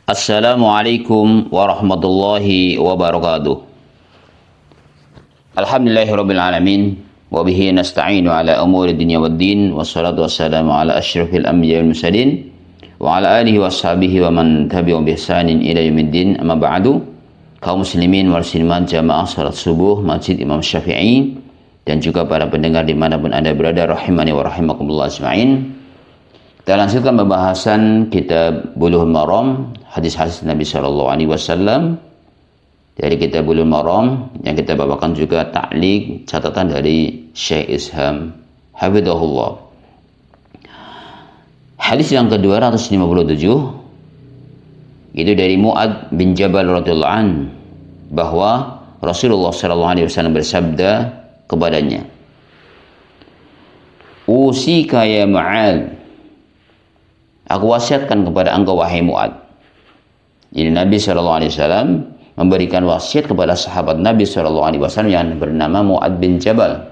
Assalamualaikum warahmatullahi wabarakatuh. Alhamdulillahirabbil alamin wa bihi nasta'inu ala umuri dunya waddin wassalatu wassalamu ala asyrafil anbiya'i wal mursalin wa ala alihi washabihi wa man tabi'ahum bi ihsanin ila yaumiddin. Amma ba'du. Kaum muslimin wal muslimat jamaah salat subuh Masjid Imam Syafi'i dan juga para pendengar dimanapun Anda berada, rahimani wa rahimakumullah ajma'in. Kita lanjutkan pembahasan kitab Bulughul Maram, hadis-hadis Nabi sallallahu alaihi wasallam. Dari kitab Bulughul Maram yang kita bawakan juga ta'liq catatan dari Syekh Isham hafizahullah. Hadis yang ke-257 itu dari Mu'ad bin Jabal radhiyallahu an, bahwa Rasulullah sallallahu alaihi wasallam bersabda kepadanya, "Usika ya Mu'ad, aku wasiatkan kepada engkau wahai Mu'ad." Jadi Nabi SAW memberikan wasiat kepada sahabat Nabi SAW yang bernama Mu'ad bin Jabal.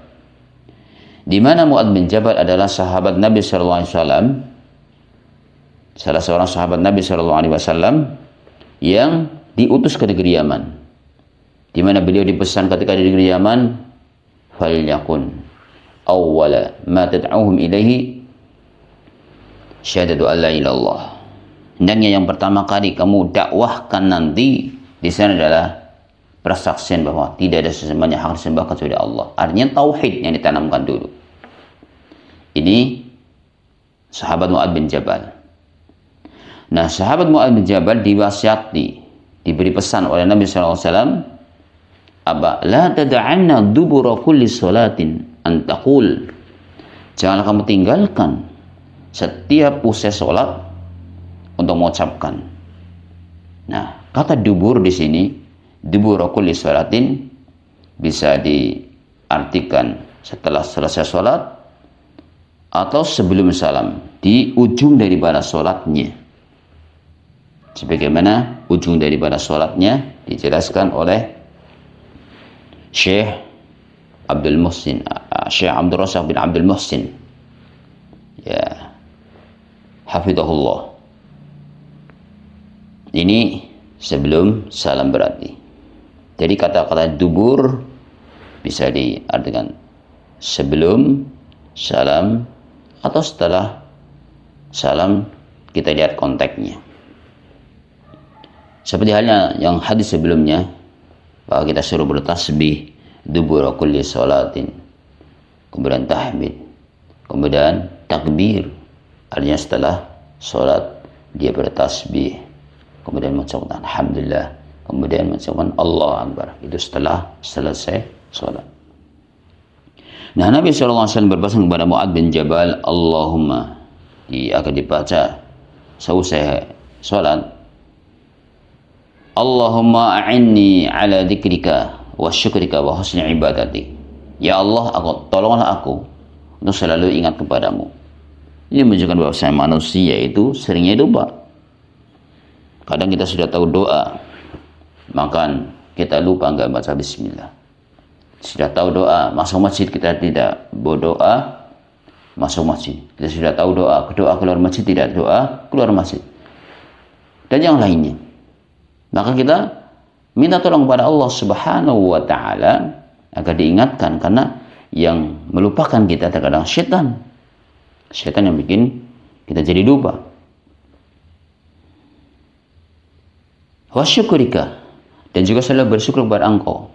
Di mana Mu'ad bin Jabal adalah sahabat Nabi SAW, salah seorang sahabat Nabi SAW yang diutus ke negeri Yaman. Di mana beliau dipesan ketika di negeri Yaman, "Falyakun awwala ma tad'uhum ilaihi syahadatu alla ilaha illallah." Hendaknya yang pertama kali kamu dakwahkan nanti di sana adalah persaksian bahwa tidak ada sesembahan yang hak disembah kecuali Allah. Artinya tauhid yang ditanamkan dulu. Ini sahabat Mu'ad bin Jabal. Nah, sahabat Mu'ad bin Jabal diwasiati, diberi pesan oleh Nabi SAW, "Aba la tad'anna dubura kulli salatin an taqul." Janganlah kamu tinggalkan setiap usai sholat untuk mengucapkan. Nah, kata dubur di sini, dubur kulli sholatin, bisa diartikan setelah selesai sholat atau sebelum salam, di ujung daripada sholatnya. Sebagaimana ujung daripada sholatnya dijelaskan oleh Syekh Abdul Muhsin, Syekh Abdul Razak bin Abdul Muhsin, ya, hafizahullah. Ini sebelum salam berarti. Jadi kata-kata dubur bisa diartikan sebelum salam atau setelah salam. Kita lihat konteksnya. Seperti halnya yang hadis sebelumnya, bahwa kita suruh bertasbih dubur kulli sholatin, kemudian tahmid, kemudian takbir, artinya setelah sholat dia bertasbih, kemudian mengucapkan alhamdulillah, kemudian mengucapkan Allah Akbar, itu setelah selesai sholat. Nah, Nabi SAW berpesan kepada Mu'ad bin Jabal, Allahumma, akan dibaca seusai sholat, Allahumma a'inni ala dzikrika wa syukrika wa husni ibadati. Ya Allah, tolonglah aku untuk selalu ingat kepadamu. Ini menunjukkan bahwa manusia itu seringnya lupa. Kadang kita sudah tahu doa, maka kita lupa nggak baca bismillah. Sudah tahu doa, masuk masjid kita tidak berdoa, masuk masjid. Kita sudah tahu doa keluar masjid, tidak doa keluar masjid. Dan yang lainnya. Maka kita minta tolong kepada Allah Subhanahu wa Ta'ala agar diingatkan, karena yang melupakan kita terkadang syaitan. Syaitan yang bikin kita jadi lupa. Wa syukrika, dan juga selalu bersyukur kepada engkau.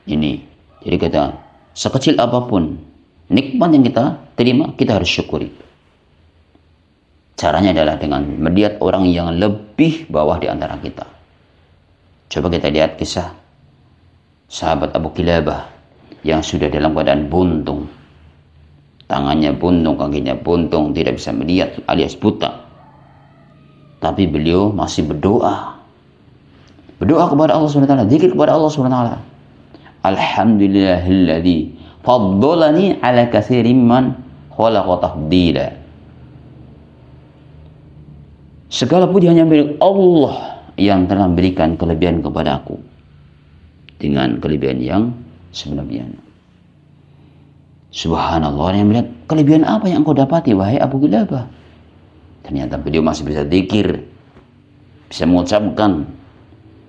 Ini, jadi kita sekecil apapun nikmat yang kita terima, kita harus syukuri. Caranya adalah dengan melihat orang yang lebih bawah di antara kita. Coba kita lihat kisah sahabat Abu Kilabah yang sudah dalam keadaan buntung. Tangannya buntung, kakinya buntung, tidak bisa melihat alias buta. Tapi beliau masih berdoa. Berdoa kepada Allah SWT, zikir kepada Allah SWT. Alhamdulillahilladzi faddalani ala katsirin man khalaqa tafdila. Segala puji hanya milik Allah yang telah memberikan kelebihan kepada aku dengan kelebihan yang sebenarnya. Subhanallah, yang melihat kelebihan apa yang engkau dapati wahai Abu Kilabah. Ternyata beliau masih bisa zikir, bisa mengucapkan,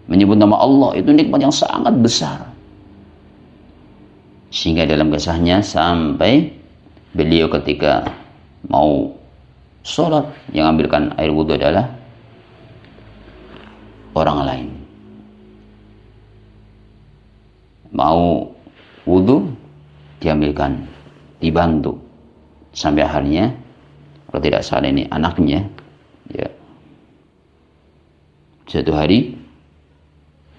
menyebut nama Allah. Itu nikmat yang sangat besar. Sehingga dalam kisahnya sampai beliau ketika mau sholat, yang ambilkan air wudhu adalah orang lain. Mau wudhu, diambilkan, dibantu. Sampai akhirnya, kalau tidak salah ini anaknya, ya, suatu hari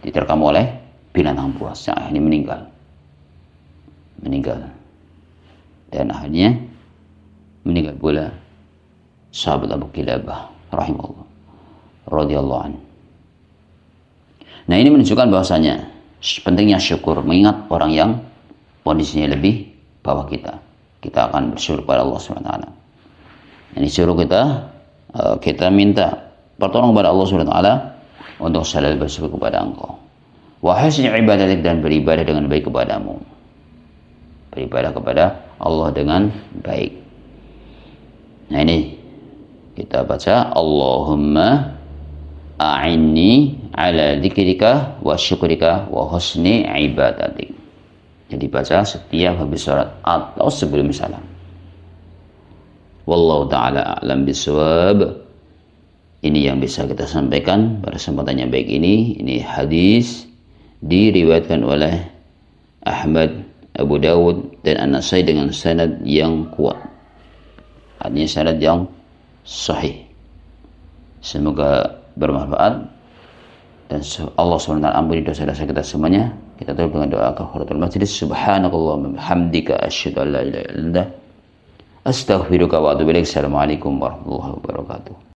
diterkam oleh binatang buas, yang akhirnya meninggal. Dan akhirnya meninggal pula sahabat Abu Kilabah rahimahullah radhiyallahu anhu. Nah, ini menunjukkan bahwasanya pentingnya syukur, mengingat orang yang kondisinya lebih bawah kita. Kita akan bersyukur kepada Allah SWT. Ini suruh kita minta pertolongan kepada Allah SWT untuk selalu bersyukur kepada Engkau. Wa husni ibadatik, dan beribadah dengan baik kepadamu. Beribadah kepada Allah dengan baik. Nah, ini kita baca, Allahumma a'inni ala dzikrika wa syukrika wa husni ibadatik. Jadi baca setiap habis sholat atau sebelum salam. Wallahu ta'ala a'lam bishawab. Ini yang bisa kita sampaikan pada kesempatan yang baik ini. Ini hadis diriwayatkan oleh Ahmad, Abu Dawud, dan An-Nasai dengan sanad yang kuat. Artinya sanad yang sahih. Semoga bermanfaat, dan Allah SWT ampuni dosa-dosa kita semuanya. Kita tutup dengan doa kafaratul majlis. Subhanakallahumma bihamdika asyhadu an la ilaha illa anta astaghfiruka wa atubu ilaik. Assalamualaikum warahmatullahi wabarakatuh.